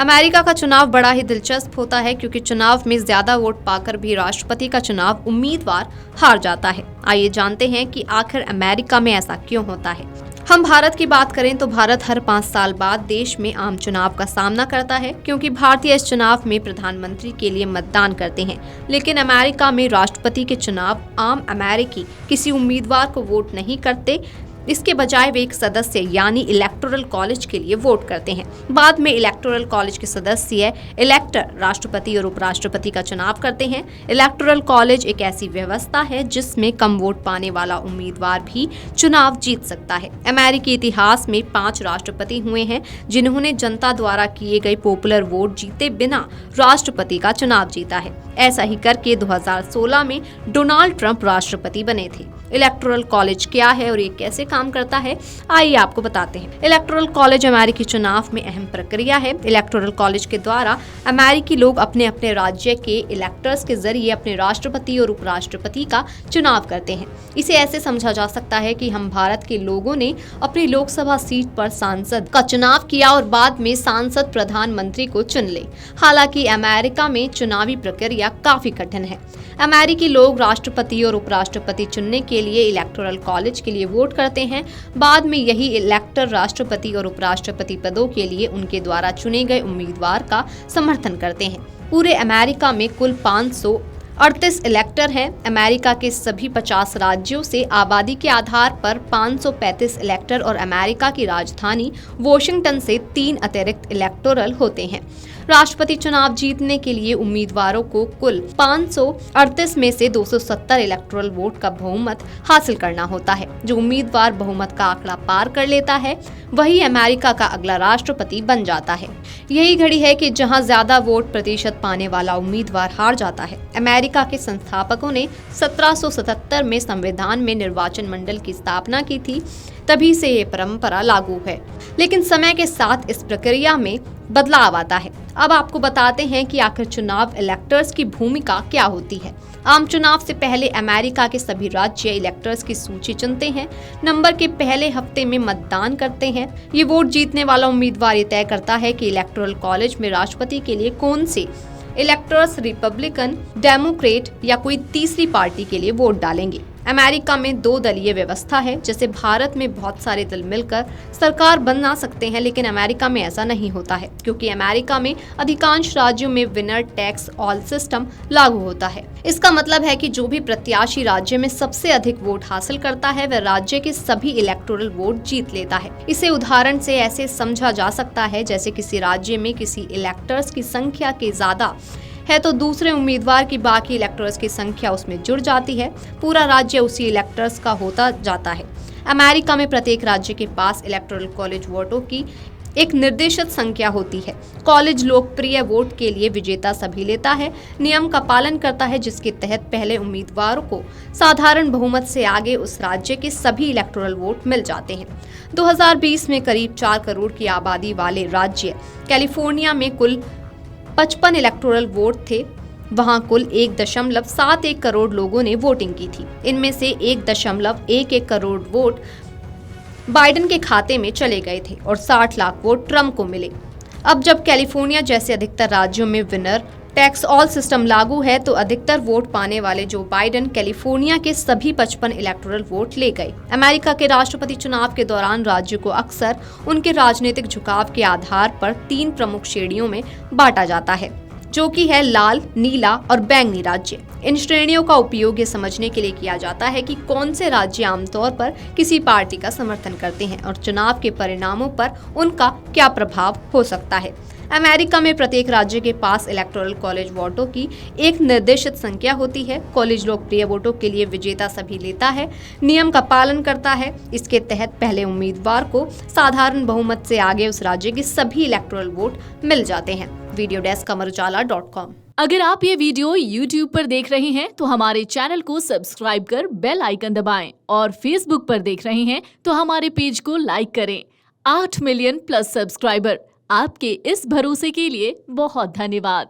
America का चुनाव बड़ा ही दिलचस्प होता है क्योंकि चुनाव में ज्यादा वोट पाकर भी राष्ट्रपति का चुनाव उम्मीदवार हार जाता है। आइए जानते हैं कि आखिर अमेरिका में ऐसा क्यों होता है। हम भारत की बात करें तो भारत हर 5 साल बाद देश में आम चुनाव का सामना करता है क्योंकि भारतीय इस चुनाव में प्रधानमंत्री के लिए मतदान करते हैं। लेकिन अमेरिका में राष्ट्रपति के चुनाव आम अमेरिकी किसी उम्मीदवार को वोट नहीं करते, इसके बजाय वे एक सदस्य यानी इलेक्टोरल कॉलेज के लिए वोट करते हैं। बाद में इलेक्टोरल कॉलेज के सदस्य इलेक्टर राष्ट्रपति और उपराष्ट्रपति का चुनाव करते हैं। इलेक्टोरल कॉलेज एक ऐसी व्यवस्था है जिसमें कम वोट पाने वाला उम्मीदवार भी चुनाव जीत सकता है। अमेरिकी इतिहास में 5 राष्ट्रपति हुए हैं जिन्होंने जनता द्वारा किए गए पॉपुलर वोट जीते बिना राष्ट्रपति का चुनाव जीता है। ऐसा ही करके 2016 में डोनाल्ड ट्रंप राष्ट्रपति बने थे। इलेक्टोरल कॉलेज क्या है और ये कैसे काम करता है, आइए आपको बताते हैं। इलेक्टोरल कॉलेज अमेरिकी चुनाव में अहम प्रक्रिया है। इलेक्टोरल कॉलेज के द्वारा अमेरिकी लोग अपने अपने राज्य के इलेक्टर्स के जरिए अपने राष्ट्रपति और उपराष्ट्रपति का चुनाव करते हैं। इसे ऐसे समझा जा सकता है कि हम भारत के लोगों ने अपनी लोकसभा सीट पर सांसद का चुनाव किया और बाद में सांसद प्रधानमंत्री को चुन ले। हालांकि अमेरिका में चुनावी प्रक्रिया काफी कठिन है। अमेरिकी लोग राष्ट्रपति और उपराष्ट्रपति चुनने के लिए इलेक्टोरल कॉलेज के लिए वोट करते हैं। बाद में यही इलेक्टर राष्ट्रपति और उपराष्ट्रपति पदों के लिए उनके द्वारा चुने गए उम्मीदवार का समर्थन करते हैं। पूरे अमेरिका में कुल 538 इलेक्टर हैं। अमेरिका के सभी 50 राज्यों से आबादी के आधार पर 535 इलेक्टर और अमेरिका की राजधानी वॉशिंगटन से 3 अतिरिक्त इलेक्टोरल होते हैं। राष्ट्रपति चुनाव जीतने के लिए उम्मीदवारों को कुल 538 में से 270 इलेक्टोरल वोट का बहुमत हासिल करना होता है। जो उम्मीदवार बहुमत का आंकड़ा पार कर लेता है वही अमेरिका का अगला राष्ट्रपति बन जाता है। यही घड़ी है कि जहां ज्यादा वोट प्रतिशत पाने वाला उम्मीदवार हार जाता है। अमेरिका के संस्थापकों ने 1777 में संविधान में निर्वाचन मंडल की स्थापना की थी, तभी से ये परंपरा लागू है। लेकिन समय के साथ इस प्रक्रिया में बदलाव आता है। अब आपको बताते हैं कि आखिर चुनाव इलेक्टर्स की भूमिका क्या होती है। आम चुनाव से पहले अमेरिका के सभी राज्य इलेक्टर्स की सूची चुनते हैं। नवंबर के पहले हफ्ते में मतदान करते हैं। ये वोट जीतने वाला उम्मीदवार ये तय करता है कि इलेक्टोरल कॉलेज में राष्ट्रपति के लिए कौन से इलेक्टर्स रिपब्लिकन, डेमोक्रेट या कोई तीसरी पार्टी के लिए वोट डालेंगे। अमेरिका में 2 दलीय व्यवस्था है। जैसे भारत में बहुत सारे दल मिलकर सरकार बना सकते हैं, लेकिन अमेरिका में ऐसा नहीं होता है क्योंकि अमेरिका में अधिकांश राज्यों में विनर टैक्स ऑल सिस्टम लागू होता है। इसका मतलब है कि जो भी प्रत्याशी राज्य में सबसे अधिक वोट हासिल करता है वह राज्य के सभी इलेक्टोरल वोट जीत लेता है। इसे उदाहरण से ऐसे समझा जा सकता है जैसे किसी राज्य में किसी इलेक्टर्स की संख्या के ज्यादा है तो दूसरे उम्मीदवार की बाकी इलेक्टर्स की संख्या उसमें जुड़ जाती है। पूरा राज्य उसी इलेक्टर्स का होता जाता है। अमेरिका में प्रत्येक राज्य के पास इलेक्टोरल कॉलेज वोटों की एक निर्दिष्ट संख्या होती है। कॉलेज लोकप्रिय वोट के लिए विजेता सभी लेता है, नियम का पालन करता है जिसके तहत पहले उम्मीदवारों को साधारण बहुमत से आगे उस राज्य के सभी इलेक्टोरल वोट मिल जाते हैं। 2020 में करीब 4 करोड़ की आबादी वाले राज्य कैलिफोर्निया में कुल 55 इलेक्टोरल वोट थे। वहां कुल 1.71 करोड़ लोगों ने वोटिंग की थी। इनमें से 1.11 करोड़ वोट बाइडेन के खाते में चले गए थे और 60 लाख वोट ट्रंप को मिले। अब जब कैलिफोर्निया जैसे अधिकतर राज्यों में विनर टैक्स ऑल सिस्टम लागू है तो अधिकतर वोट पाने वाले जो बाइडेन कैलिफोर्निया के सभी 55 इलेक्टोरल वोट ले गए। अमेरिका के राष्ट्रपति चुनाव के दौरान राज्य को अक्सर उनके राजनीतिक झुकाव के आधार पर 3 प्रमुख श्रेणियों में बांटा जाता है, जो कि है लाल, नीला और बैंगनी राज्य। इन श्रेणियों का उपयोग ये समझने के लिए किया जाता है कि कौन से राज्य आमतौर पर किसी पार्टी का समर्थन करते हैं और चुनाव के परिणामों पर उनका क्या प्रभाव हो सकता है। अमेरिका में प्रत्येक राज्य के पास इलेक्टोरल कॉलेज वोटों की एक निर्दिष्ट संख्या होती है। कॉलेज लोकप्रिय वोटों के लिए विजेता सभी लेता है, नियम का पालन करता है। इसके तहत पहले उम्मीदवार को साधारण बहुमत से आगे उस राज्य के सभी इलेक्टोरल वोट मिल जाते हैं। Video desk amarujala.com। अगर आप ये वीडियो YouTube पर देख रहे हैं तो हमारे चैनल को सब्सक्राइब कर बेल आइकन दबाएं और Facebook पर देख रहे हैं तो हमारे पेज को लाइक करें। 8 मिलियन प्लस सब्सक्राइबर, आपके इस भरोसे के लिए बहुत धन्यवाद।